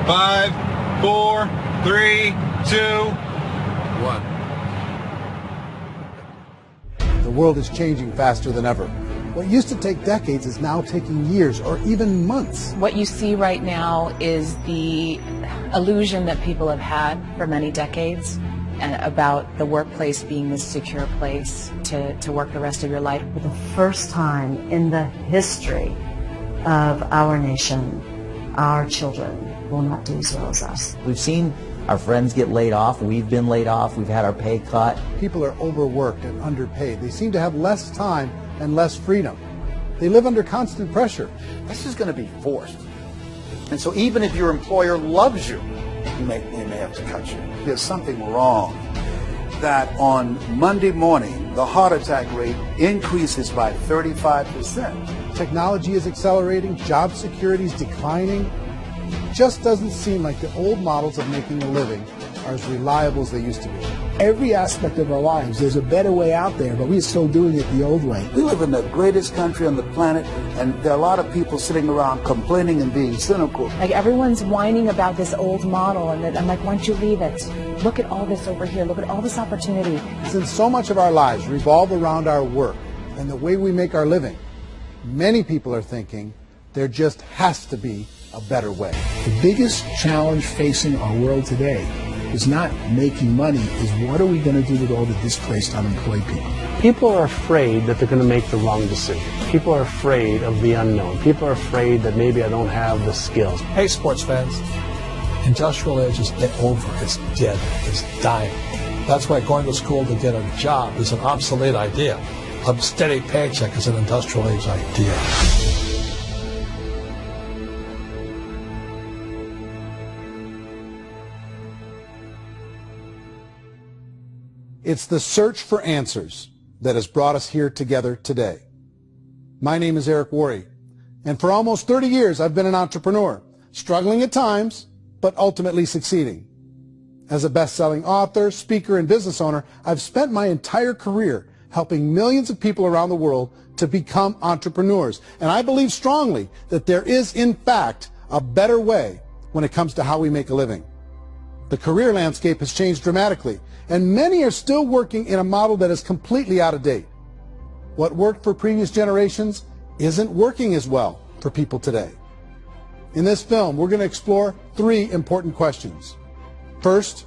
5, 4, 3, 2, 1. The world is changing faster than ever. What used to take decades is now taking years or even months. What you see right now is the illusion that people have had for many decades and about the workplace being this secure place to work the rest of your life. For the first time in the history of our nation, our children will not do as well as us. We've seen our friends get laid off. We've been laid off. We've had our pay cut. People are overworked and underpaid. They seem to have less time and less freedom. They live under constant pressure. This is going to be forced. And so even if your employer loves you, he may have to cut you. There's something wrong that on Monday morning, the heart attack rate increases by 35%. Technology is accelerating, job security is declining. It just doesn't seem like the old models of making a living are as reliable as they used to be. Every aspect of our lives, there's a better way out there, but we're still doing it the old way. We live in the greatest country on the planet, and there are a lot of people sitting around complaining and being cynical. Like everyone's whining about this old model, and I'm like, why don't you leave it? Look at all this over here. Look at all this opportunity. Since so much of our lives revolve around our work and the way we make our living, many people are thinking there just has to be a better way. The biggest challenge facing our world today is not making money, is what are we going to do with all the displaced, unemployed people? People are afraid that they're going to make the wrong decision. People are afraid of the unknown. People are afraid that maybe I don't have the skills. Hey, sports fans, industrial age is over. It's dead. It's dying. That's why going to school to get a job is an obsolete idea. A steady paycheck is an industrial age idea. It's the search for answers that has brought us here together today. My name is Eric Worre, and for almost 30 years I've been an entrepreneur, struggling at times, but ultimately succeeding. As a best-selling author, speaker, and business owner, I've spent my entire career helping millions of people around the world to become entrepreneurs. And I believe strongly that there is, in fact, a better way when it comes to how we make a living. The career landscape has changed dramatically, and many are still working in a model that is completely out of date. What worked for previous generations isn't working as well for people today. In this film, we're going to explore 3 important questions. First,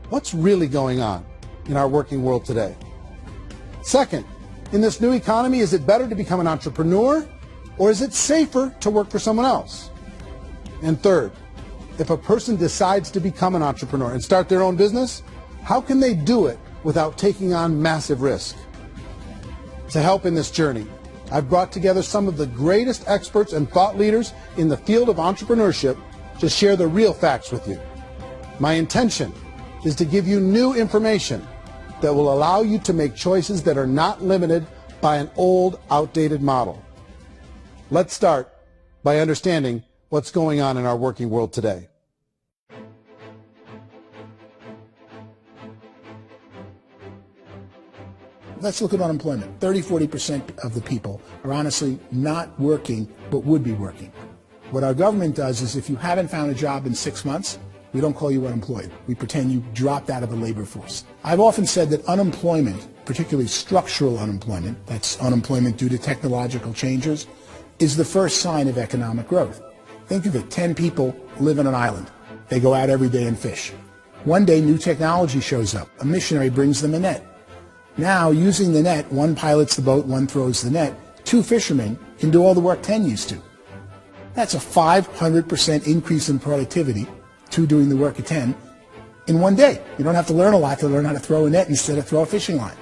what's really going on in our working world today? Second, in this new economy, is it better to become an entrepreneur, or is it safer to work for someone else? And third, if a person decides to become an entrepreneur and start their own business, how can they do it without taking on massive risk? To help in this journey, I've brought together some of the greatest experts and thought leaders in the field of entrepreneurship to share the real facts with you. My intention is to give you new information that will allow you to make choices that are not limited by an old, outdated model. Let's start by understanding what's going on in our working world today. Let's look at unemployment. 30–40% of the people are honestly not working, but would be working. What our government does is if you haven't found a job in 6 months, we don't call you unemployed. We pretend you dropped out of the labor force. I've often said that unemployment, particularly structural unemployment, that's unemployment due to technological changes, is the first sign of economic growth. Think of it, 10 people live on an island. They go out every day and fish. One day, new technology shows up. A missionary brings them a net. Now, using the net, one pilots the boat, one throws the net. 2 fishermen can do all the work 10 used to. That's a 500% increase in productivity, 2 doing the work of 10, in one day. You don't have to learn a lot to learn how to throw a net instead of throw a fishing line.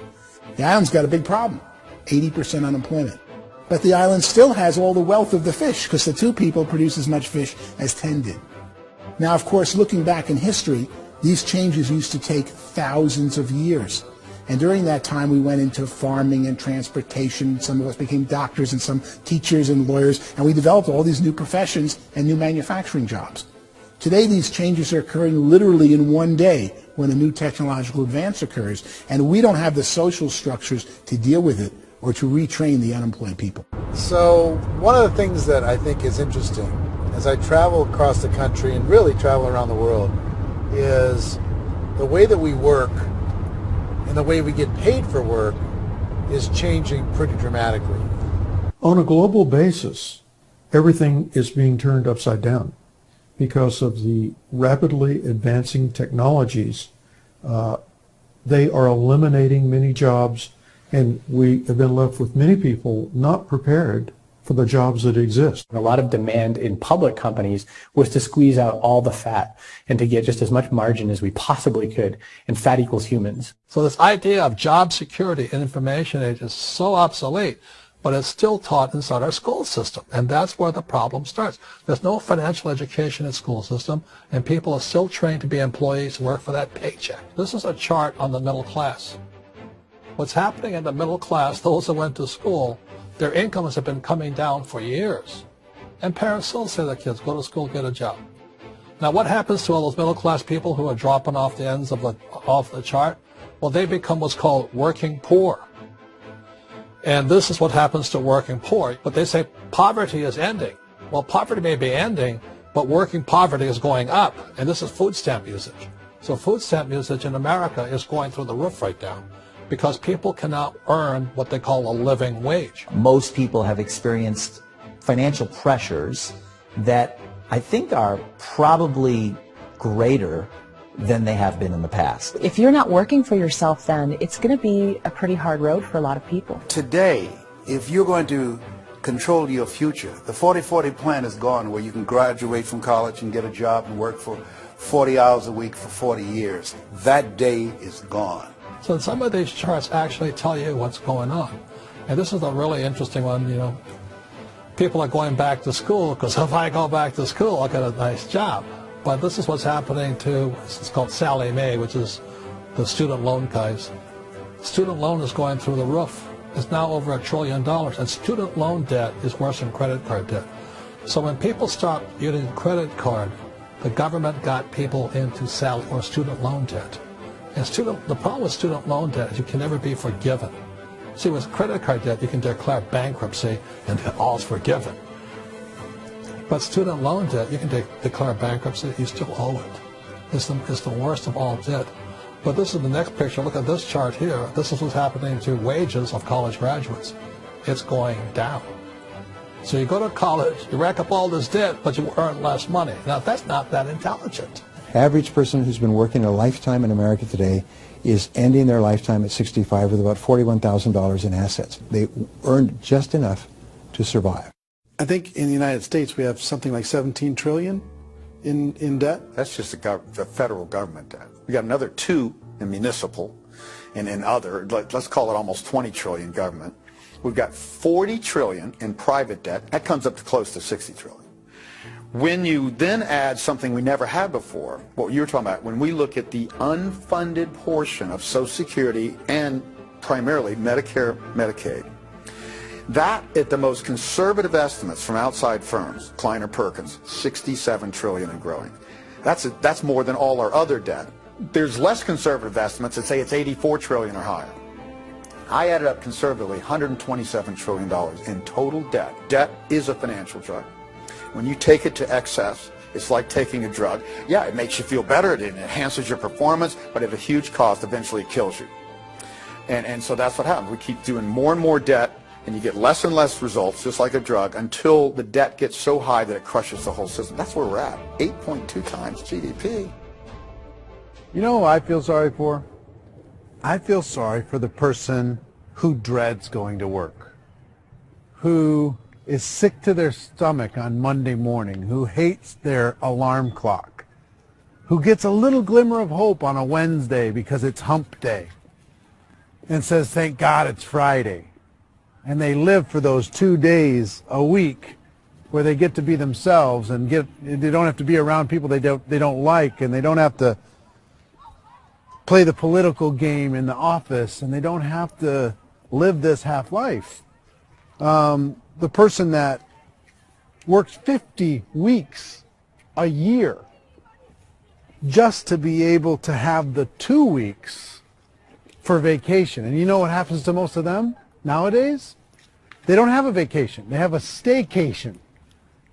The island's got a big problem, 80% unemployment. But the island still has all the wealth of the fish because the 2 people produce as much fish as 10 did. Now, of course, looking back in history, these changes used to take thousands of years. And during that time, we went into farming and transportation. Some of us became doctors and some teachers and lawyers. And we developed all these new professions and new manufacturing jobs. Today, these changes are occurring literally in one day when a new technological advance occurs. And we don't have the social structures to deal with it or to retrain the unemployed people. So one of the things that I think is interesting as I travel across the country and really travel around the world is the way that we work and the way we get paid for work is changing pretty dramatically. On a global basis, everything is being turned upside down because of the rapidly advancing technologies. They are eliminating many jobs, and we have been left with many people not prepared for the jobs that exist. A lot of demand in public companies was to squeeze out all the fat and to get just as much margin as we possibly could, and fat equals humans. So this idea of job security and information age is so obsolete, but it's still taught inside our school system, and that's where the problem starts. There's no financial education in school system, and people are still trained to be employees, work for that paycheck. This is a chart on the middle class. What's happening in the middle class, those that went to school, their incomes have been coming down for years. And parents still say to their kids, go to school, get a job. Now what happens to all those middle class people who are dropping off the ends of the chart? Well, they become what's called working poor. And this is what happens to working poor. But they say poverty is ending. Well, poverty may be ending, but working poverty is going up. And this is food stamp usage. So food stamp usage in America is going through the roof right now, because people cannot earn what they call a living wage. Most people have experienced financial pressures that I think are probably greater than they have been in the past. If you're not working for yourself, then it's going to be a pretty hard road for a lot of people. Today, if you're going to control your future, the 40-40 plan is gone, where you can graduate from college and get a job and work for 40 hours a week for 40 years. That day is gone. So some of these charts actually tell you what's going on. And this is a really interesting one, you know. People are going back to school because if I go back to school, I'll get a nice job. But this is what's happening to, it's called Sallie Mae, which is the student loan guys. Student loan is going through the roof. It's now over $1 trillion. And student loan debt is worse than credit card debt. So when people stopped using credit card, the government got people into student loan debt. And the problem with student loan debt is you can never be forgiven. See, with credit card debt, you can declare bankruptcy and all's forgiven. But student loan debt, you can declare bankruptcy, you still owe it. It's the worst of all debt. But this is the next picture. Look at this chart here. This is what's happening to wages of college graduates. It's going down. So you go to college, you rack up all this debt, but you earn less money. Now, that's not that intelligent. Average person who's been working a lifetime in America today is ending their lifetime at 65 with about $41,000 in assets. They earned just enough to survive. I think in the United States we have something like 17 trillion in debt. That's just the federal government debt. We got another 2 in municipal and in other, let's call it almost 20 trillion government. We've got 40 trillion in private debt. That comes up to close to 60 trillion. When you then add something we never had before, what you were talking about, when we look at the unfunded portion of Social Security and primarily Medicare, Medicaid, that at the most conservative estimates from outside firms, Kleiner Perkins, 67 trillion and growing. That's more than all our other debt. There's less conservative estimates that say it's 84 trillion or higher. I added up conservatively $127 trillion in total debt. Debt is a financial drug. When you take it to excess, it's like taking a drug. Yeah, it makes you feel better, it enhances your performance, but at a huge cost, eventually it kills you. And so that's what happens. We keep doing more and more debt, and you get less and less results, just like a drug, until the debt gets so high that it crushes the whole system. That's where we're at, 8.2 times GDP. You know who I feel sorry for? I feel sorry for the person who dreads going to work, who is sick to their stomach on Monday morning, who hates their alarm clock, who gets a little glimmer of hope on a Wednesday because it's hump day and says, thank God it's Friday. And they live for those 2 days a week where they get to be themselves and they don't have to be around people they don't like, and they don't have to play the political game in the office, and they don't have to live this half life. The person that works 50 weeks a year just to be able to have the 2 weeks for vacation. And you know what happens to most of them nowadays? They don't have a vacation. They have a staycation.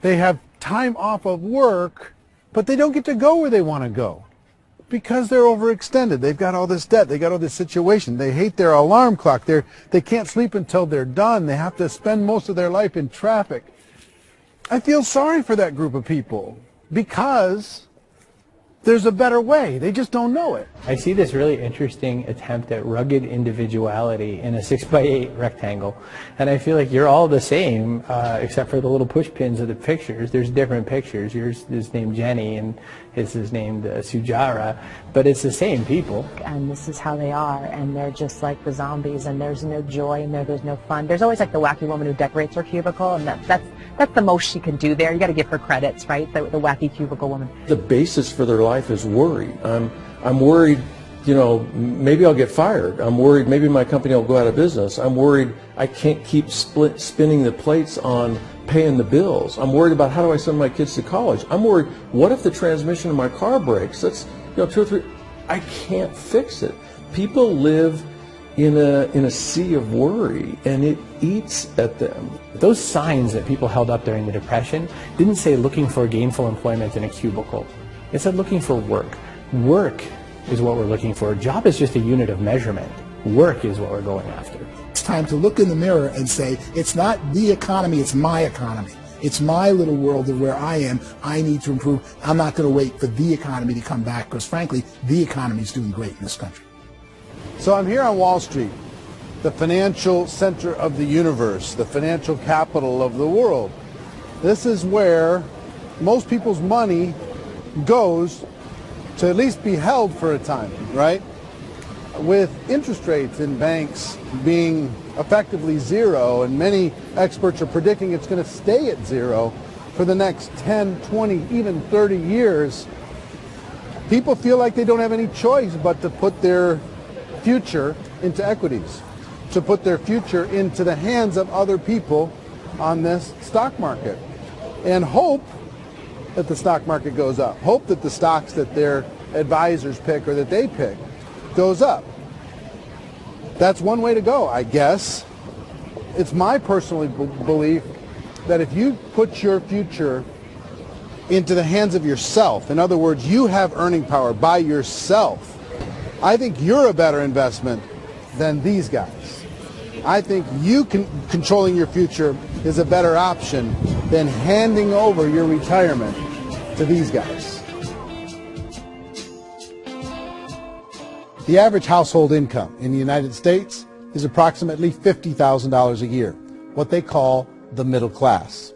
They have time off of work, but they don't get to go where they want to go because they're overextended. They've got all this debt. They got all this situation. They hate their alarm clock. They can't sleep until they're done. They have to spend most of their life in traffic. I feel sorry for that group of people because there's a better way. They just don't know it. I see this really interesting attempt at rugged individuality in a 6x8 rectangle, and I feel like you're all the same, except for the little push pins of the pictures. There's different pictures. Yours is named Jenny, and his is named Sujara, but it's the same people. And this is how they are, and they're just like the zombies, and there's no joy in there, there's no fun. There's always like the wacky woman who decorates her cubicle, and that's the most she can do there. You got to give her credits, right? The wacky cubicle woman. The basis for their life is worry. I'm worried, maybe I'll get fired. I'm worried maybe my company will go out of business. I'm worried I can't keep spinning the plates on paying the bills. I'm worried about how do I send my kids to college. I'm worried, what if the transmission of my car breaks? That's 2 or 3. I can't fix it. People live in a sea of worry, and it eats at them. Those signs that people held up during the Depression didn't say looking for gainful employment in a cubicle. It said looking for work. Work is what we're looking for. Job is just a unit of measurement. Work is what we're going after. It's time to look in the mirror and say, it's not the economy, it's my economy. It's my little world of where I am. I need to improve. I'm not going to wait for the economy to come back because, frankly, the economy is doing great in this country. So I'm here on Wall Street, the financial center of the universe, the financial capital of the world. This is where most people's money goes to at least be held for a time, right? With interest rates in banks being effectively zero, and many experts are predicting it's going to stay at zero for the next 10, 20, even 30 years, people feel like they don't have any choice but to put their future into equities, to put their future into the hands of other people on this stock market, and hope that the stock market goes up, hope that the stocks that their advisors pick or that they pick goes up. That's one way to go, I guess. It's my personal belief that if you put your future into the hands of yourself, in other words, you have earning power by yourself, I think you're a better investment than these guys. I think controlling your future is a better option than handing over your retirement to these guys. The average household income in the United States is approximately $50,000 a year, what they call the middle class.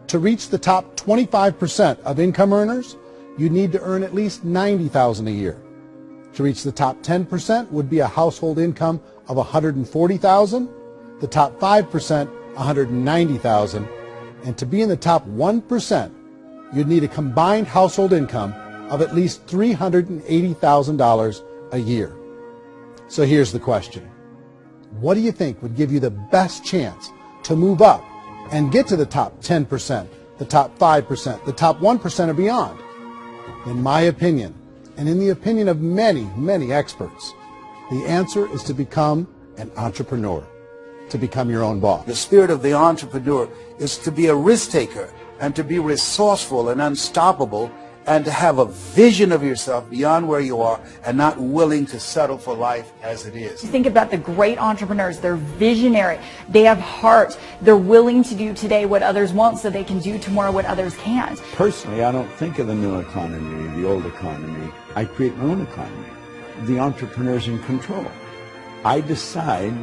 To reach the top 25% of income earners, you need to earn at least $90,000 a year. To reach the top 10% would be a household income of $140,000, the top 5%, $190,000, and to be in the top 1%, you'd need a combined household income of at least $380,000 a year. So here's the question. What do you think would give you the best chance to move up and get to the top 10%, the top 5%, the top 1% or beyond? In my opinion, and in the opinion of many, many experts, the answer is to become an entrepreneur, to become your own boss. The spirit of the entrepreneur is to be a risk taker and to be resourceful and unstoppable and to have a vision of yourself beyond where you are and not willing to settle for life as it is. Think about the great entrepreneurs. They're visionary. They have heart. They're willing to do today what others won't so they can do tomorrow what others can't. Personally, I don't think of the new economy, the old economy. I create my own economy. The entrepreneur's in control. I decide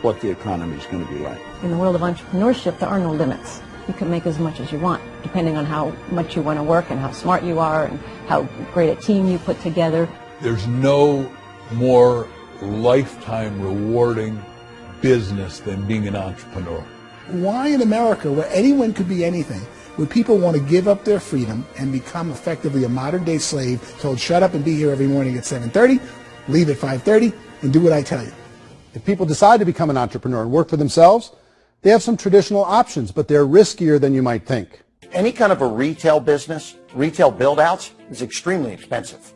what the economy is going to be like. In the world of entrepreneurship, there are no limits. You can make as much as you want, depending on how much you want to work and how smart you are and how great a team you put together. There's no more lifetime rewarding business than being an entrepreneur. Why in America, where anyone could be anything, would people want to give up their freedom and become effectively a modern-day slave, told shut up and be here every morning at 7:30, leave at 5:30, and do what I tell you? If people decide to become an entrepreneur and work for themselves, they have some traditional options, but they're riskier than you might think. Any kind of a retail business, retail build-outs, is extremely expensive.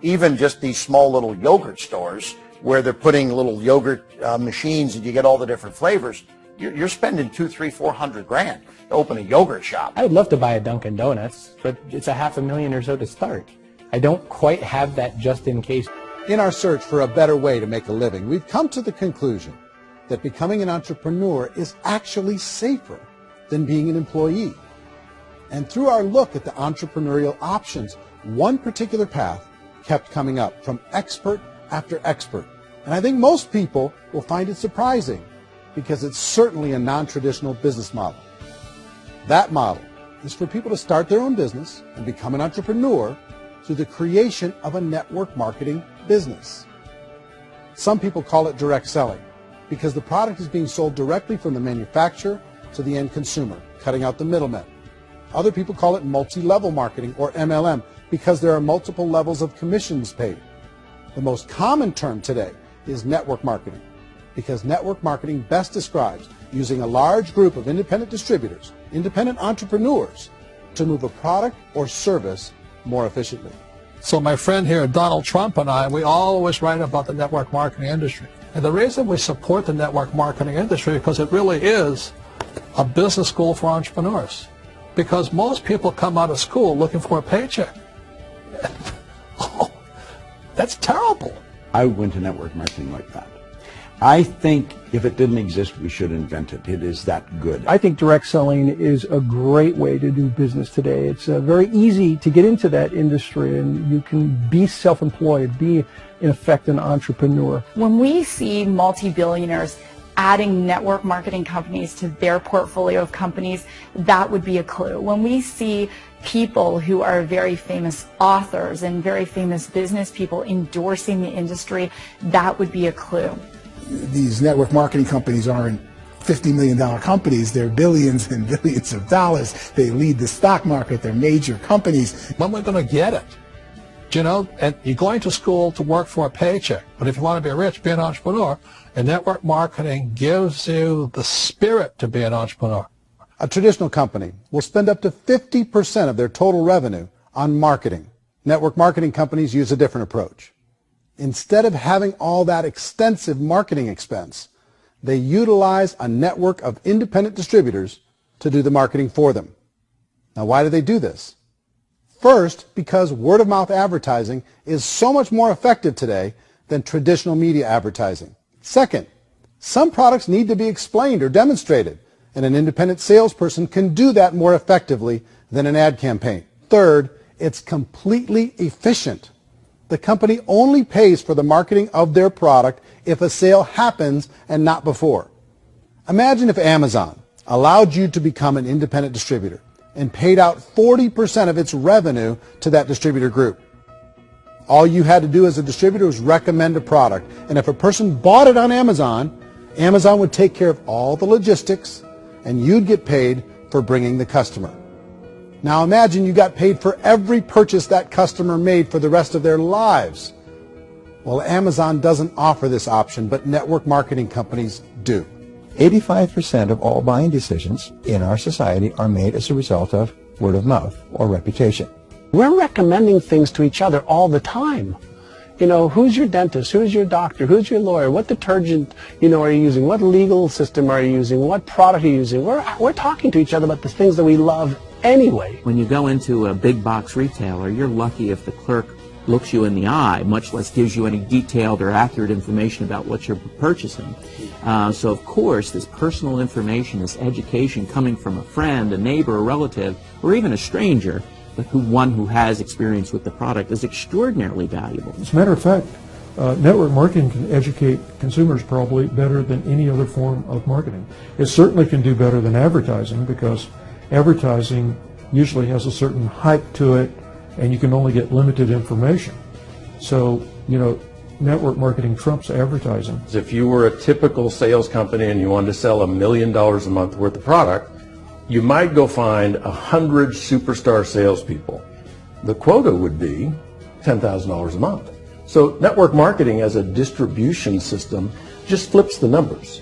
Even just these small little yogurt stores where they're putting little yogurt machines and you get all the different flavors, you're spending $200,000, $300,000, $400,000 to open a yogurt shop. I would love to buy a Dunkin' Donuts, but it's $500,000 or so to start. I don't quite have that just in case. In our search for a better way to make a living, we've come to the conclusion that becoming an entrepreneur is actually safer than being an employee. And through our look at the entrepreneurial options, one particular path kept coming up from expert after expert. And I think most people will find it surprising because it's certainly a non-traditional business model. That model is for people to start their own business and become an entrepreneur through the creation of a network marketing business. Some people call it direct selling because the product is being sold directly from the manufacturer to the end consumer, cutting out the middlemen. Other people call it multi-level marketing, or MLM, because there are multiple levels of commissions paid. The most common term today is network marketing, because network marketing best describes using a large group of independent distributors, independent entrepreneurs, to move a product or service more efficiently. So my friend here, Donald Trump, and I, we always write about the network marketing industry. And the reason we support the network marketing industry is because it really is a business school for entrepreneurs. Because most people come out of school looking for a paycheck. Oh, that's terrible. I went to network marketing like that. I think if it didn't exist, we should invent it. It is that good. I think direct selling is a great way to do business today. It's very easy to get into that industry, and you can be self-employed, be, in effect, an entrepreneur. When we see multi-billionaires adding network marketing companies to their portfolio of companies, that would be a clue. When we see people who are very famous authors and very famous business people endorsing the industry, that would be a clue. These network marketing companies aren't $50 million companies. They're billions and billions of dollars. They lead the stock market. They're major companies. When we're going to get it? You know, and you're going to school to work for a paycheck. But if you want to be rich, be an entrepreneur. And network marketing gives you the spirit to be an entrepreneur. A traditional company will spend up to 50% of their total revenue on marketing. Network marketing companies use a different approach. Instead of having all that extensive marketing expense, they utilize a network of independent distributors to do the marketing for them. Now, why do they do this? First, because word-of-mouth advertising is so much more effective today than traditional media advertising. Second, some products need to be explained or demonstrated, and an independent salesperson can do that more effectively than an ad campaign. Third, it's completely efficient. The company only pays for the marketing of their product if a sale happens and not before. Imagine if Amazon allowed you to become an independent distributor and paid out 40% of its revenue to that distributor group. All you had to do as a distributor was recommend a product, and if a person bought it on Amazon, Amazon would take care of all the logistics, and you'd get paid for bringing the customer. Now imagine you got paid for every purchase that customer made for the rest of their lives. Well, Amazon doesn't offer this option, but network marketing companies do. 85% of all buying decisions in our society are made as a result of word of mouth or reputation. We're recommending things to each other all the time. You know, who's your dentist? Who's your doctor? Who's your lawyer? What detergent, are you using? What legal system are you using? What product are you using? We're talking to each other about the things that we love anyway. When you go into a big box retailer, you're lucky if the clerk looks you in the eye, much less gives you any detailed or accurate information about what you're purchasing. So of course, this personal information, this education coming from a friend, a neighbor, a relative, or even a stranger, but one who has experience with the product is extraordinarily valuable. As a matter of fact, network marketing can educate consumers probably better than any other form of marketing. It certainly can do better than advertising, because advertising usually has a certain hype to it, and you can only get limited information. So, network marketing trumps advertising. If you were a typical sales company and you wanted to sell $1 million a month worth of product, you might go find 100 superstar salespeople. The quota would be $10,000 a month. So network marketing as a distribution system just flips the numbers.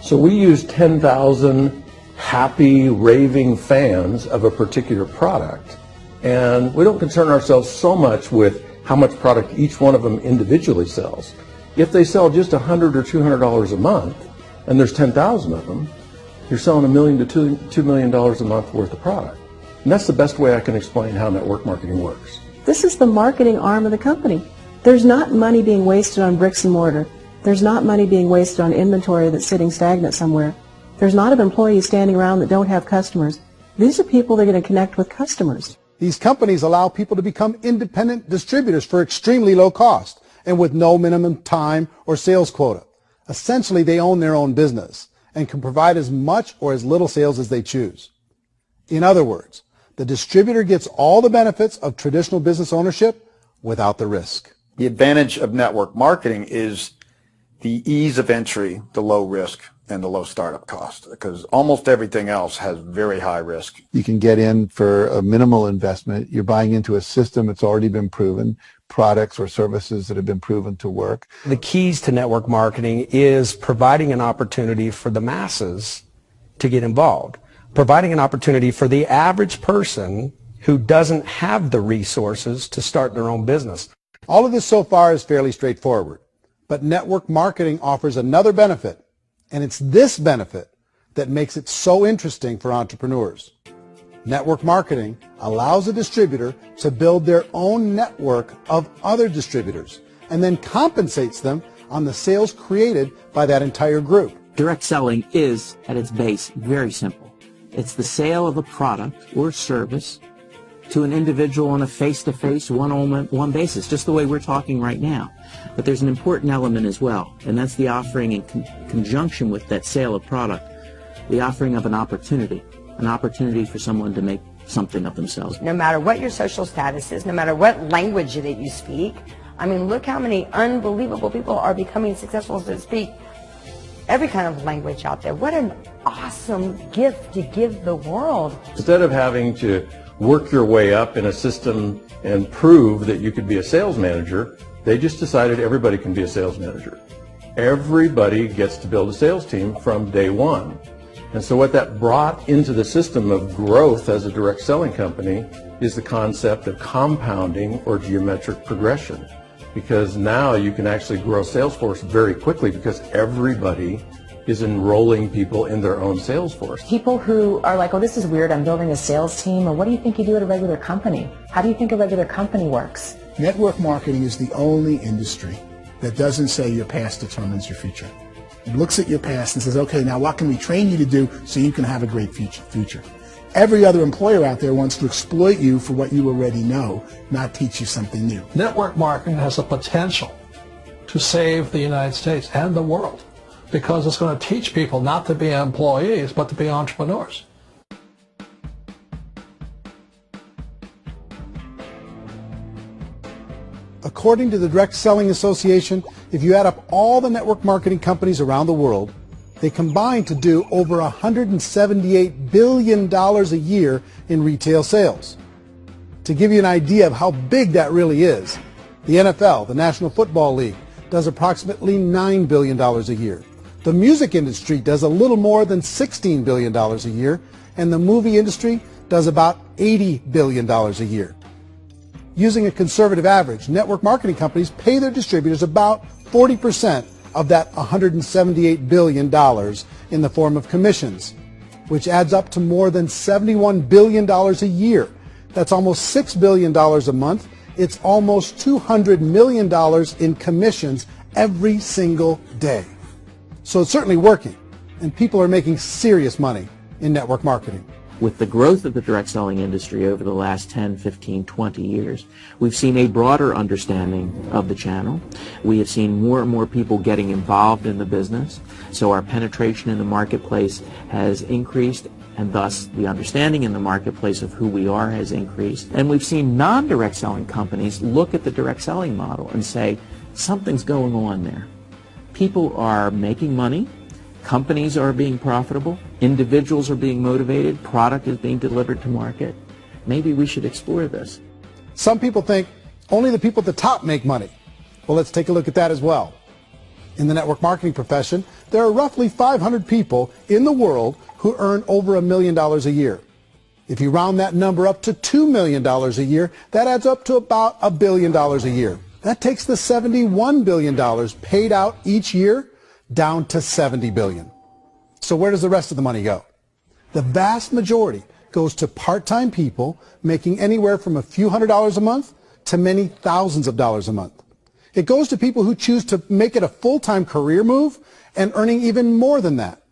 So we use 10,000 happy, raving fans of a particular product, and we don't concern ourselves so much with how much product each one of them individually sells. If they sell just $100 or $200 a month, and there's 10,000 of them, you're selling $1 million to $2 million a month worth of product. And that's the best way I can explain how network marketing works. This is the marketing arm of the company. There's not money being wasted on bricks and mortar. There's not money being wasted on inventory that's sitting stagnant somewhere. There's not of employees standing around that don't have customers. These are people that are going to connect with customers. These companies allow people to become independent distributors for extremely low cost and with no minimum time or sales quota. Essentially, they own their own business and can provide as much or as little sales as they choose. In other words, the distributor gets all the benefits of traditional business ownership without the risk. The advantage of network marketing is the ease of entry, the low risk, and the low startup cost, because almost everything else has very high risk. You can get in for a minimal investment. You're buying into a system that's already been proven, products or services that have been proven to work. The keys to network marketing is providing an opportunity for the masses to get involved, providing an opportunity for the average person who doesn't have the resources to start their own business. All of this so far is fairly straightforward, but network marketing offers another benefit, and it's this benefit that makes it so interesting for entrepreneurs. Network marketing allows a distributor to build their own network of other distributors and then compensates them on the sales created by that entire group. Direct selling is, at its base, very simple. It's the sale of a product or service to an individual on a face-to-face, one-on-one basis, just the way we're talking right now. But there's an important element as well, and that's the offering in conjunction with that sale of product, the offering of an opportunity for someone to make something of themselves. No matter what your social status is, no matter what language that you speak, I mean, look how many unbelievable people are becoming successful to speak every kind of language out there. What an awesome gift to give the world. Instead of having to work your way up in a system and prove that you could be a sales manager, they just decided everybody can be a sales manager. Everybody gets to build a sales team from day one. And so what that brought into the system of growth as a direct selling company is the concept of compounding or geometric progression. Because now you can actually grow sales force very quickly because everybody is enrolling people in their own sales force. People who are like, oh, this is weird, I'm building a sales team, or what do you think you do at a regular company? How do you think a regular company works? Network marketing is the only industry that doesn't say your past determines your future. It looks at your past and says, okay, now what can we train you to do so you can have a great future? Every other employer out there wants to exploit you for what you already know, not teach you something new. Network marketing has the potential to save the United States and the world, because it's going to teach people not to be employees, but to be entrepreneurs. According to the Direct Selling Association, if you add up all the network marketing companies around the world, they combine to do over $178 billion a year in retail sales. To give you an idea of how big that really is, the NFL, the National Football League, does approximately $9 billion a year. The music industry does a little more than $16 billion a year, and the movie industry does about $80 billion a year. Using a conservative average, network marketing companies pay their distributors about 40% of that $178 billion in the form of commissions, which adds up to more than $71 billion a year. That's almost $6 billion a month. It's almost $200 million in commissions every single day. So it's certainly working, and people are making serious money in network marketing. With the growth of the direct selling industry over the last 10, 15, 20 years, we've seen a broader understanding of the channel. We have seen more and more people getting involved in the business, so our penetration in the marketplace has increased, and thus the understanding in the marketplace of who we are has increased. And we've seen non-direct selling companies look at the direct selling model and say, something's going on there. People are making money. Companies are being profitable, individuals are being motivated, product is being delivered to market. Maybe we should explore this. Some people think only the people at the top make money. Well, let's take a look at that as well. In the network marketing profession, there are roughly 500 people in the world who earn over $1 million a year. If you round that number up to $2 million a year, that adds up to about $1 billion a year. That takes the $71 billion paid out each year down to $70 billion. So where does the rest of the money go? The vast majority goes to part-time people making anywhere from a few $100s a month to many thousands of dollars a month. It goes to people who choose to make it a full-time career move and earning even more than that.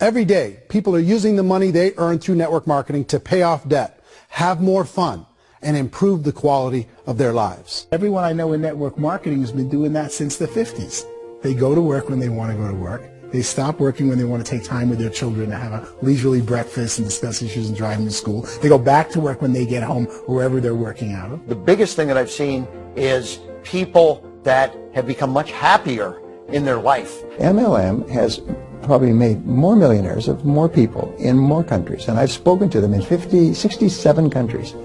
Every day, people are using the money they earn through network marketing to pay off debt, have more fun, and improve the quality of their lives. Everyone I know in network marketing has been doing that since the 50s. They go to work when they want to go to work. They stop working when they want to take time with their children to have a leisurely breakfast and discuss issues and drive them to school. They go back to work when they get home, wherever they're working out of. The biggest thing that I've seen is people that have become much happier in their life. MLM has probably made more millionaires of more people in more countries, and I've spoken to them in 67 countries,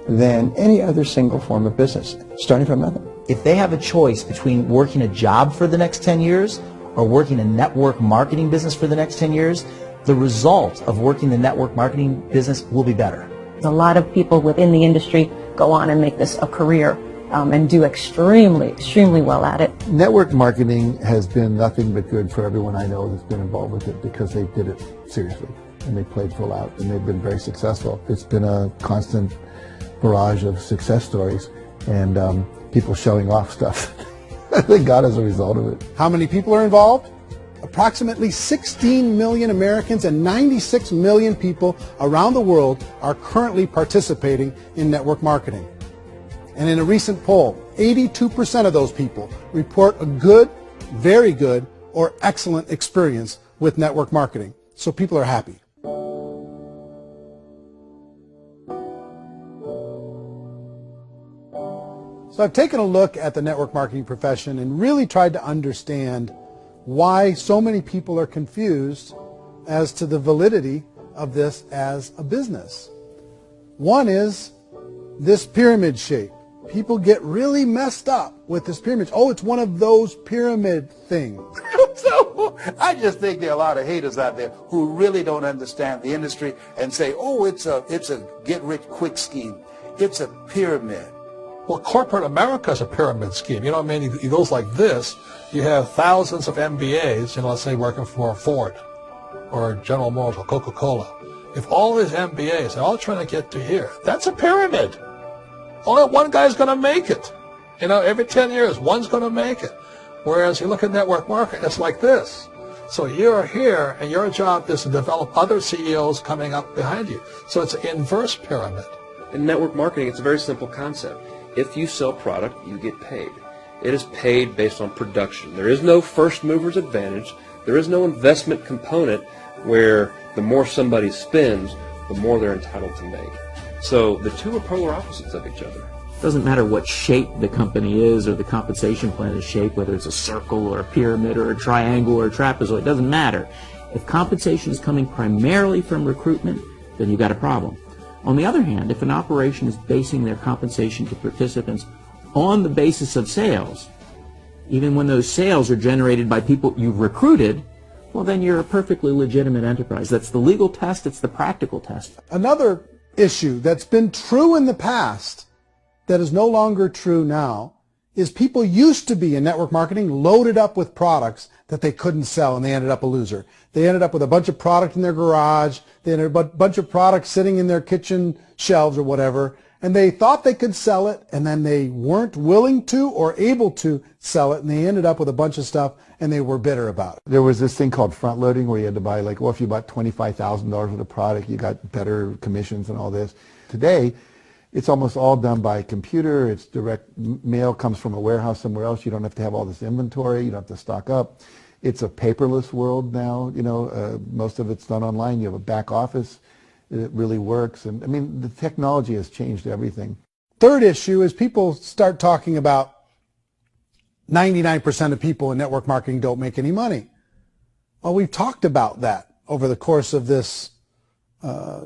than any other single form of business, starting from nothing. If they have a choice between working a job for the next 10 years or working a network marketing business for the next 10 years, the result of working the network marketing business will be better. A lot of people within the industry go on and make this a career and do extremely well at it. Network marketing has been nothing but good for everyone I know that's been involved with it because they did it seriously and they played full out and they've been very successful. It's been a constant barrage of success stories and people showing off stuff they got as a result of it. How many people are involved? Approximately 16 million Americans and 96 million people around the world are currently participating in network marketing. And in a recent poll, 82% of those people report a good, very good, or excellent experience with network marketing. So people are happy. So I've taken a look at the network marketing profession and really tried to understand why so many people are confused as to the validity of this as a business. One is this pyramid shape. People get really messed up with this pyramid. Oh, it's one of those pyramid things. So I just think there are a lot of haters out there who really don't understand the industry and say, oh, it's a get-rich-quick scheme. It's a pyramid. Well, corporate America is a pyramid scheme. You know what I mean? It goes like this. You have thousands of MBAs, let's say working for Ford or General Motors or Coca-Cola. If all these MBAs are all trying to get to here, that's a pyramid. Only one guy's going to make it. Every 10 years, one's going to make it. Whereas you look at network marketing, it's like this. So you're here, and your job is to develop other CEOs coming up behind you. So it's an inverse pyramid. In network marketing, it's a very simple concept. If you sell product, you get paid. It is paid based on production. There is no first mover's advantage. There is no investment component where the more somebody spends, the more they're entitled to make. So the two are polar opposites of each other. It doesn't matter what shape the company is or the compensation plan is shaped, whether it's a circle or a pyramid or a triangle or a trapezoid, it doesn't matter. If compensation is coming primarily from recruitment, then you've got a problem. On the other hand, if an operation is basing their compensation to participants on the basis of sales, even when those sales are generated by people you've recruited, well, then you're a perfectly legitimate enterprise. That's the legal test. It's the practical test. Another issue that's been true in the past that is no longer true now is people used to be in network marketing loaded up with products that they couldn't sell, and they ended up a loser. They ended up with a bunch of product in their garage. They ended up with a bunch of products sitting in their kitchen shelves or whatever, and they thought they could sell it, and then they weren't willing to or able to sell it, and they ended up with a bunch of stuff, and they were bitter about it. There was this thing called front loading where you had to buy, if you bought $25,000 worth of product, you got better commissions and all this. Today, it's almost all done by computer. It's direct mail, comes from a warehouse somewhere else. You don't have to have all this inventory. You don't have to stock up. It's a paperless world now. Most of it's done online. You have a back office. It really works. And I mean, the technology has changed everything. Third issue is people start talking about 99% of people in network marketing don't make any money. Well, we've talked about that over the course of this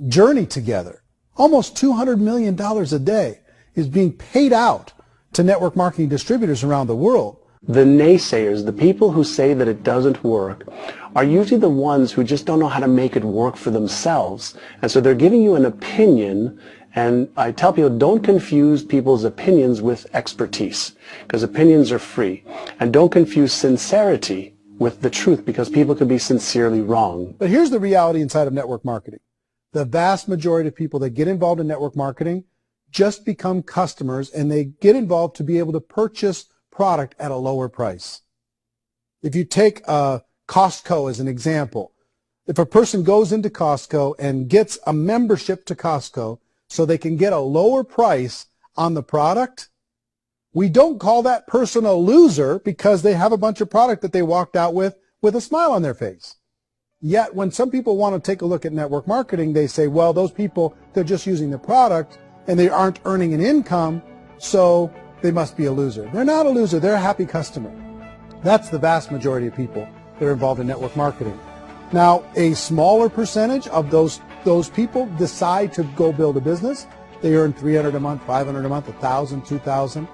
journey together. Almost $200 million a day is being paid out to network marketing distributors around the world. The naysayers, the people who say that it doesn't work, are usually the ones who just don't know how to make it work for themselves. And so they're giving you an opinion, and I tell people, don't confuse people's opinions with expertise, because opinions are free. And don't confuse sincerity with the truth, because people can be sincerely wrong. But here's the reality inside of network marketing. The vast majority of people that get involved in network marketing just become customers, and they get involved to be able to purchase product at a lower price. If you take Costco as an example, if a person goes into Costco and gets a membership to Costco so they can get a lower price on the product, we don't call that person a loser because they have a bunch of product that they walked out with a smile on their face. Yet when some people want to take a look at network marketing, they say, well, those people, they're just using the product and they aren't earning an income, so they must be a loser. They're not a loser. They're a happy customer. That's the vast majority of people that are involved in network marketing. Now, a smaller percentage of those people decide to go build a business. They earn $300 a month, $500 a month, $1,000, $2,000.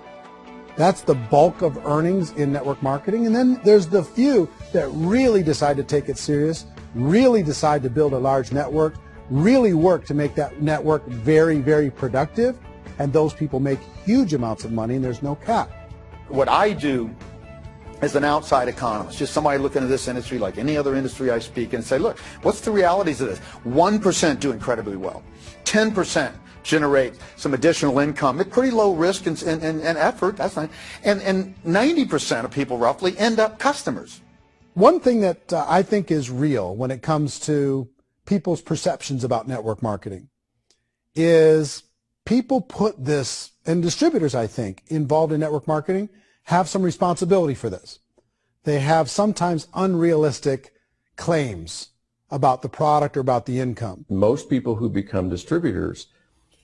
That's the bulk of earnings in network marketing. And then there's the few that really decide to take it serious, really decide to build a large network, really work to make that network very, very productive. And those people make huge amounts of money, and there's no cap. What I do as an outside economist, just somebody looking at this industry like any other industry I speak in, and say, look, what's the realities of this? 1% do incredibly well. 10% generate some additional income at pretty low risk and effort. That's fine. And 90% of people roughly end up customers. One thing that I think is real when it comes to people's perceptions about network marketing is people put this, and distributors, I think, involved in network marketing have some responsibility for this. They have sometimes unrealistic claims about the product or about the income. Most people who become distributors,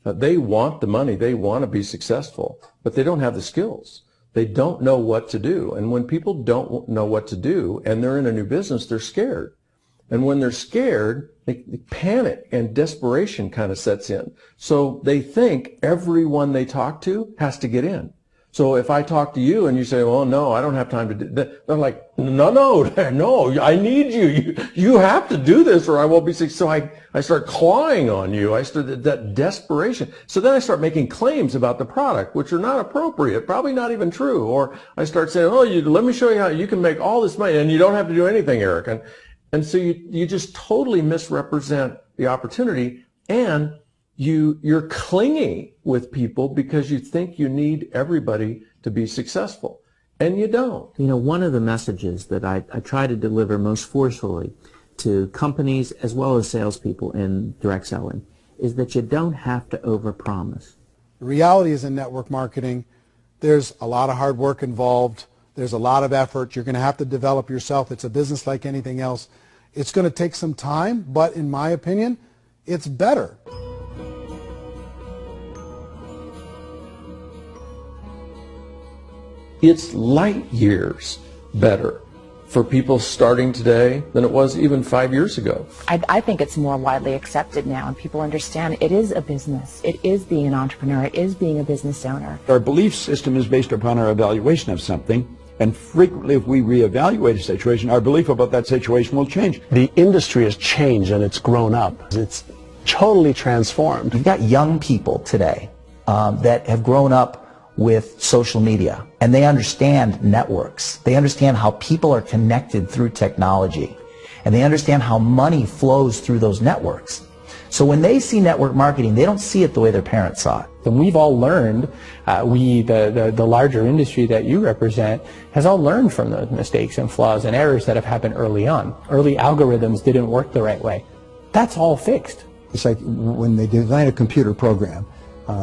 they want the money, they want to be successful, but they don't have the skills. They don't know what to do. And when people don't know what to do and they're in a new business, they're scared. And when they're scared, they panic and desperation kind of sets in. So they think everyone they talk to has to get in. So if I talk to you and you say, well, no, I don't have time to do that, they're like, no, I need you. You have to do this or I won't be successful. So I start clawing on you. I start that desperation. So then I start making claims about the product, which are not appropriate, probably not even true. Or I start saying, oh, let me show you how you can make all this money and you don't have to do anything, Eric. And so you just totally misrepresent the opportunity, and you're clingy with people because you think you need everybody to be successful, and you don't. You know, one of the messages that I try to deliver most forcefully to companies as well as salespeople in direct selling is that you don't have to overpromise. The reality is in network marketing, there's a lot of hard work involved. There's a lot of effort. You're going to have to develop yourself. It's a business like anything else. It's going to take some time, but in my opinion, it's better. It's light years better for people starting today than it was even 5 years ago. I think it's more widely accepted now, and people understand it is a business. It is being an entrepreneur. It is being a business owner. Our belief system is based upon our evaluation of something, and frequently if we reevaluate a situation, our belief about that situation will change. The industry has changed and it's grown up. It's totally transformed. You've got young people today that have grown up with social media, and they understand networks. They understand how people are connected through technology, and they understand how money flows through those networks. So when they see network marketing, they don't see it the way their parents saw it. And we've all learned, the larger industry that you represent, has all learned from those mistakes and flaws and errors that have happened early on. Early algorithms didn't work the right way. That's all fixed. It's like when they design a computer program,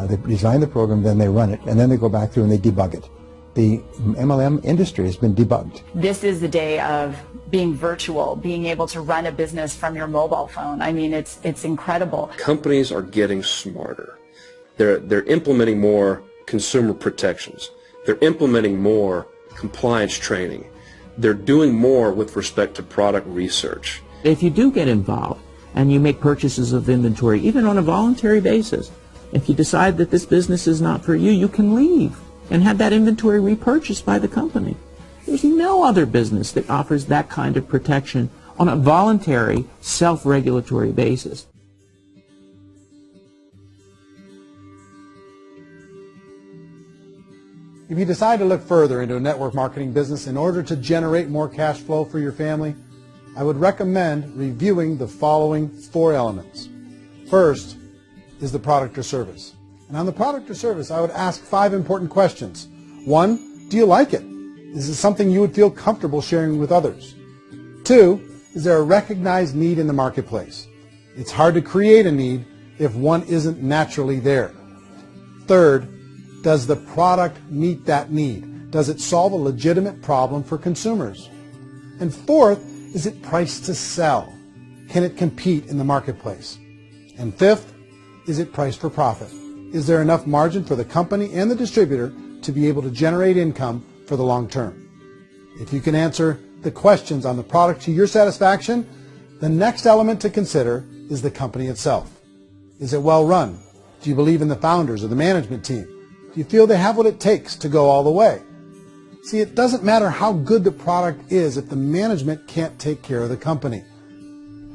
they design the program, then they run it, and then they go back through and they debug it. The MLM industry has been debugged. This is the day of being virtual, being able to run a business from your mobile phone. I mean, it's incredible. Companies are getting smarter. They're implementing more consumer protections. They're implementing more compliance training. They're doing more with respect to product research. If you do get involved and you make purchases of inventory, even on a voluntary basis, if you decide that this business is not for you, you can leave and have that inventory repurchased by the company. There's no other business that offers that kind of protection on a voluntary, self-regulatory basis. If you decide to look further into a network marketing business in order to generate more cash flow for your family, I would recommend reviewing the following 4 elements. First is the product or service. And on the product or service, I would ask 5 important questions. 1, do you like it? Is it something you would feel comfortable sharing with others? 2, is there a recognized need in the marketplace? It's hard to create a need if one isn't naturally there. Third, does the product meet that need? Does it solve a legitimate problem for consumers? And fourth, is it priced to sell? Can it compete in the marketplace? And fifth, is it priced for profit? Is there enough margin for the company and the distributor to be able to generate income for the long term? If you can answer the questions on the product to your satisfaction, the next element to consider is the company itself. Is it well run? Do you believe in the founders or the management team? Do you feel they have what it takes to go all the way? See, it doesn't matter how good the product is if the management can't take care of the company.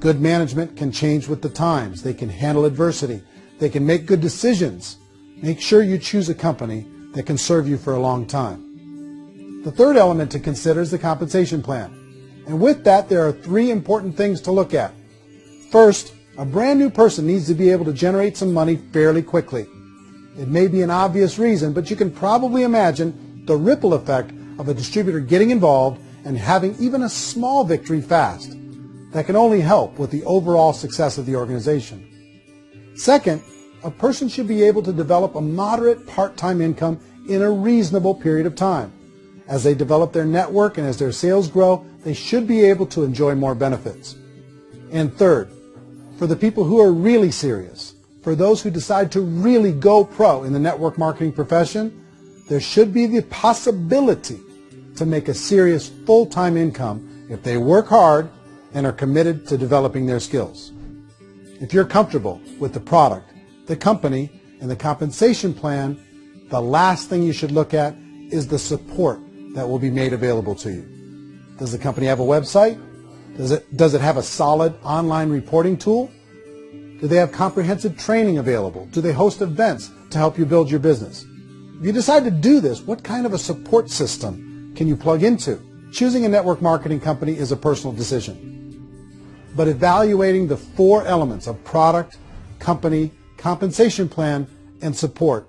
Good management can change with the times. They can handle adversity. They can make good decisions. Make sure you choose a company that can serve you for a long time. The third element to consider is the compensation plan. And with that, there are 3 important things to look at. First, a brand new person needs to be able to generate some money fairly quickly. It may be an obvious reason, but you can probably imagine the ripple effect of a distributor getting involved and having even a small victory fast. That can only help with the overall success of the organization. Second, a person should be able to develop a moderate part-time income in a reasonable period of time. As they develop their network and as their sales grow, they should be able to enjoy more benefits. And third, for the people who are really serious, for those who decide to really go pro in the network marketing profession, there should be the possibility to make a serious full-time income if they work hard and are committed to developing their skills. If you're comfortable with the product, the company, and the compensation plan, the last thing you should look at is the support that will be made available to you. Does the company have a website? Does it have a solid online reporting tool? Do they have comprehensive training available? Do they host events to help you build your business? If you decide to do this, what kind of a support system can you plug into? Choosing a network marketing company is a personal decision. But evaluating the 4 elements of product, company, compensation plan, and support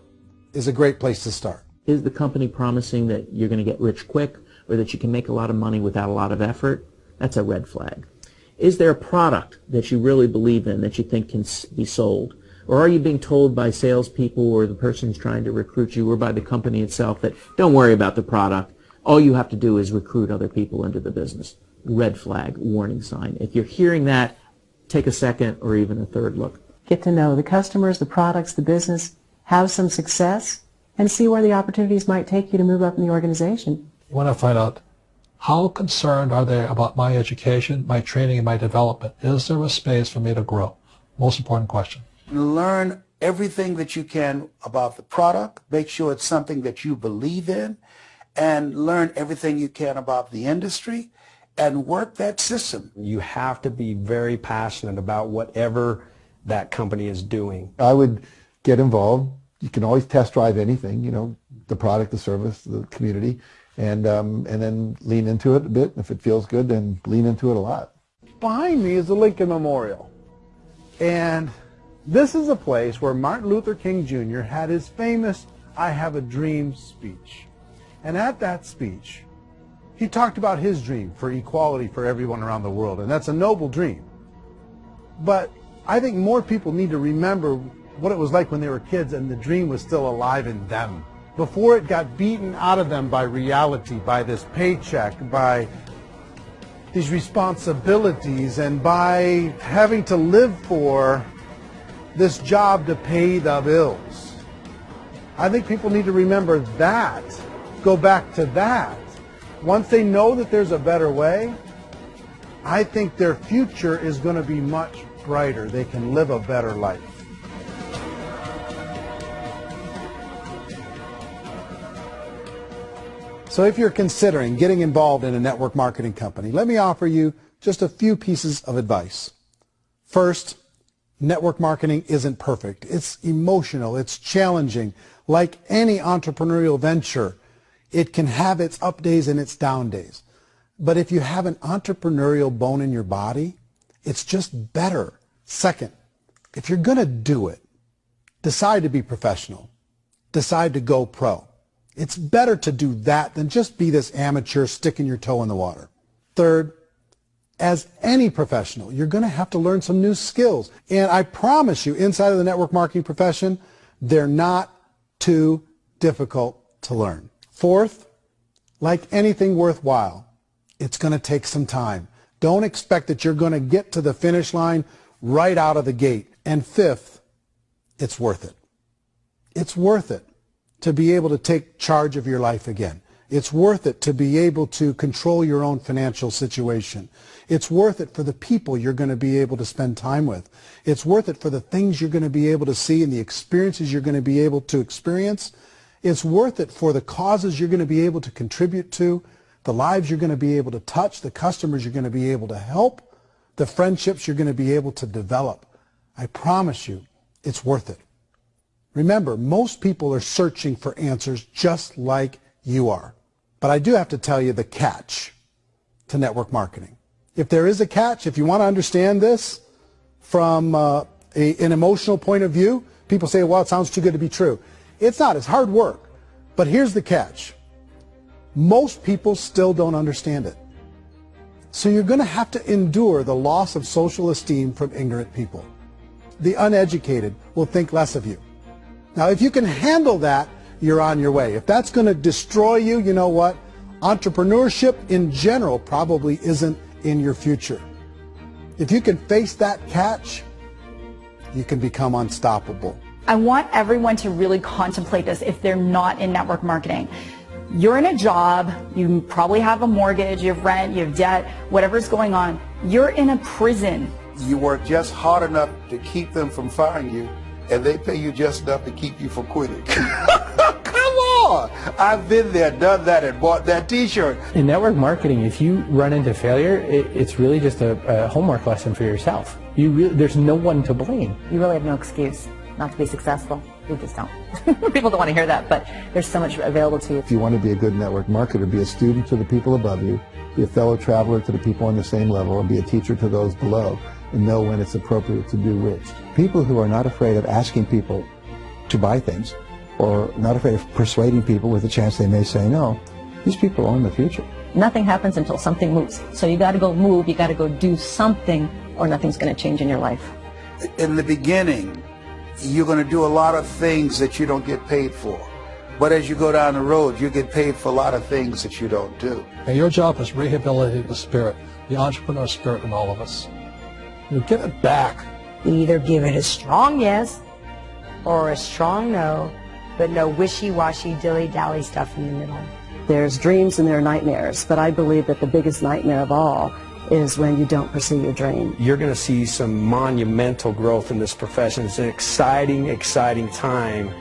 is a great place to start. Is the company promising that you're going to get rich quick or that you can make a lot of money without a lot of effort? That's a red flag. Is there a product that you really believe in that you think can be sold? Or are you being told by salespeople or the person who's trying to recruit you or by the company itself that don't worry about the product, all you have to do is recruit other people into the business? Red flag, warning sign. If you're hearing that, take a second or even a third look. Get to know the customers, the products, the business, have some success, and see where the opportunities might take you to move up in the organization. You want to find out how concerned are they about my education, my training, and my development? Is there a space for me to grow? Most important question. Learn everything that you can about the product. Make sure it's something that you believe in, and learn everything you can about the industry and work that system. You have to be very passionate about whatever that company is doing. I would get involved. You can always test drive anything, you know, the product, the service, the community, and then lean into it a bit. If it feels good, then lean into it a lot. Behind me is the Lincoln Memorial. And this is a place where Martin Luther King Jr. had his famous "I Have a Dream" speech. And at that speech, he talked about his dream for equality for everyone around the world, and that's a noble dream. But I think more people need to remember what it was like when they were kids and the dream was still alive in them, before it got beaten out of them by reality, by this paycheck, by these responsibilities, and by having to live for this job to pay the bills. I think people need to remember that, go back to that. Once they know that there's a better way, I think their future is going to be much brighter. They can live a better life. So if you're considering getting involved in a network marketing company, let me offer you just a few pieces of advice. First, network marketing isn't perfect. It's emotional. It's challenging. Like any entrepreneurial venture, It can have its up days and its down days. But if you have an entrepreneurial bone in your body, it's just better. Second, if you're going to do it, decide to be professional. Decide to go pro. It's better to do that than just be this amateur sticking your toe in the water. Third, as any professional, you're going to have to learn some new skills. And I promise you, inside of the network marketing profession, they're not too difficult to learn. Fourth, like anything worthwhile, it's going to take some time. Don't expect that you're going to get to the finish line right out of the gate. And fifth, it's worth it. It's worth it to be able to take charge of your life again. It's worth it to be able to control your own financial situation. It's worth it for the people you're going to be able to spend time with. It's worth it for the things you're going to be able to see and the experiences you're going to be able to experience. It's worth it for the causes you're going to be able to contribute to, the lives you're going to be able to touch, the customers you're going to be able to help, the friendships you're going to be able to develop. I promise you, it's worth it. Remember, most people are searching for answers just like you are. But I do have to tell you the catch to network marketing. If there is a catch, if you want to understand this from an emotional point of view, people say, well, it sounds too good to be true. It's not. It's hard work. But here's the catch. Most people still don't understand it. So you're going to have to endure the loss of social esteem from ignorant people. The uneducated will think less of you. Now, if you can handle that, you're on your way. If that's going to destroy you, you know what? Entrepreneurship in general probably isn't in your future. If you can face that catch, you can become unstoppable. I want everyone to really contemplate this if they're not in network marketing. You're in a job, you probably have a mortgage, you have rent, you have debt, whatever's going on. You're in a prison. You work just hard enough to keep them from firing you, and they pay you just enough to keep you from quitting. Come on! I've been there, done that, and bought that t-shirt. In network marketing, if you run into failure, it's really just a homework lesson for yourself. There's no one to blame. You really have no excuse not to be successful. You just don't. People don't want to hear that, but there's so much available to you. If you want to be a good network marketer, be a student to the people above you, be a fellow traveler to the people on the same level, and be a teacher to those below, and know when it's appropriate to do which. People who are not afraid of asking people to buy things, or not afraid of persuading people with a chance they may say no, these people own the future. Nothing happens until something moves. So you got to go move, you got to go do something, or nothing's going to change in your life. In the beginning, you're going to do a lot of things that you don't get paid for. But as you go down the road, you get paid for a lot of things that you don't do. And your job is rehabilitate the spirit, the entrepreneur spirit in all of us. You get it back. You either give it a strong yes or a strong no, but no wishy-washy, dilly-dally stuff in the middle. There's dreams and there are nightmares, but I believe that the biggest nightmare of all is when you don't pursue your dream. You're going to see some monumental growth in this profession. It's an exciting, exciting time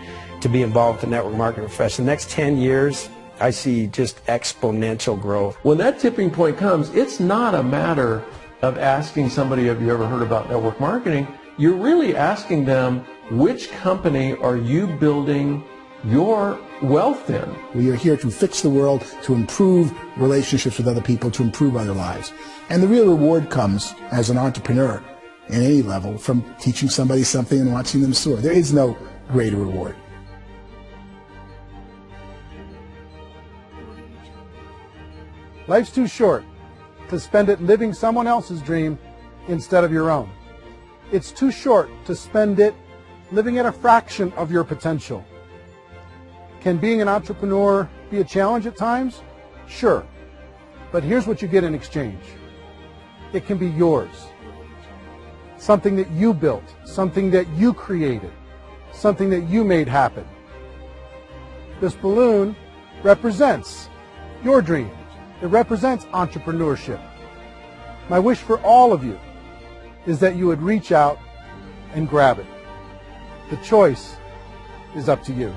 to be involved in the network marketing profession. The next 10 years, I see just exponential growth. When that tipping point comes, it's not a matter of asking somebody, have you ever heard about network marketing? You're really asking them, which company are you building your wealth in? We are here to fix the world, to improve relationships with other people, to improve other lives. And the real reward comes as an entrepreneur at any level from teaching somebody something and watching them soar. There is no greater reward. Life's too short to spend it living someone else's dream instead of your own. It's too short to spend it living at a fraction of your potential. Can being an entrepreneur be a challenge at times? Sure. But here's what you get in exchange. It can be yours. Something that you built, something that you created, something that you made happen. This balloon represents your dream. It represents entrepreneurship. My wish for all of you is that you would reach out and grab it. The choice is up to you.